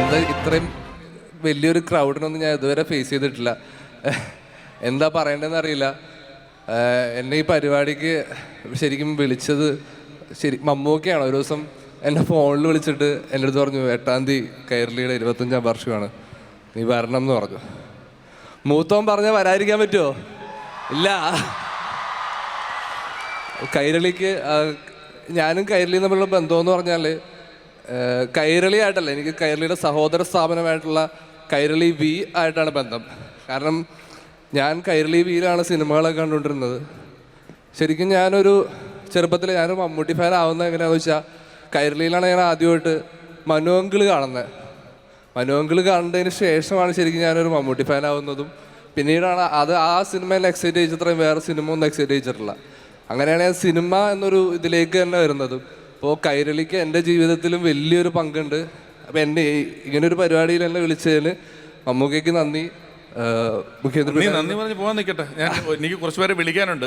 എന്താ ഇത്രയും വലിയൊരു ക്രൗഡിനൊന്നും ഞാൻ ഇതുവരെ ഫേസ് ചെയ്തിട്ടില്ല. എന്താ പറയേണ്ടതെന്ന് അറിയില്ല. എന്നെ ഈ പരിപാടിക്ക് ശരിക്കും വിളിച്ചത് മമ്മൂക്കയാണ്. ഒരു ദിവസം എന്നെ ഫോണിൽ വിളിച്ചിട്ട് എൻ്റെ അടുത്ത് പറഞ്ഞു, 8-ാം തീയതി കൈരളിയുടെ 25-ാം വർഷമാണ്, നീ വരണം എന്ന് പറഞ്ഞു. മൂത്തോൻ പറഞ്ഞാൽ വരാതിരിക്കാൻ പറ്റുമോ? ഇല്ല. കൈരളിക്ക് ഞാനും കൈരളിയും തമ്മിലുള്ള ബന്ധമെന്ന് പറഞ്ഞാൽ കൈരളി ആയിട്ടല്ല, എനിക്ക് കൈരളിയുടെ സഹോദര സ്ഥാപനമായിട്ടുള്ള കൈരളി വി ആയിട്ടാണ് ബന്ധം. കാരണം ഞാൻ കൈരളി വിയിലാണ് സിനിമകളൊക്കെ കണ്ടുകൊണ്ടിരുന്നത്. ശരിക്കും ഞാനൊരു ചെറുപ്പത്തിൽ ഞാനൊരു മമ്മൂട്ടി ഫാൻ ആവുന്നത് എങ്ങനെയാണെന്ന് വെച്ചാൽ, കൈരളിയിലാണ് ഞാൻ ആദ്യമായിട്ട് മനു അങ്കിൾ കാണുന്നത്. മനു അങ്കിൾ കണ്ടതിന് ശേഷമാണ് ശരിക്കും ഞാനൊരു മമ്മൂട്ടി ഫാൻ ആവുന്നതും. പിന്നീടാണ് അത് ആ സിനിമയിൽ എക്സൈറ്റ് ചെയ്യിച്ചത്രയും വേറെ സിനിമ ഒന്നും എക്സൈറ്റ് ചെയ്യിച്ചിട്ടില്ല. അങ്ങനെയാണ് ഞാൻ സിനിമ എന്നൊരു ഇതിലേക്ക് തന്നെ വരുന്നതും. അപ്പോൾ കൈരളിക്ക് എൻ്റെ ജീവിതത്തിലും വലിയൊരു പങ്കുണ്ട്. അപ്പോൾ എന്നെ ഇങ്ങനൊരു പരിപാടിയിൽ എന്നെ വിളിച്ചതിന് മമ്മൂക്കയ്ക്ക് നന്ദി. മുഖ്യമന്ത്രി നന്ദി പറഞ്ഞ് പോകാൻ നിൽക്കട്ടെ, എനിക്ക് കുറച്ച് പേരെ വിളിക്കാനുണ്ട്.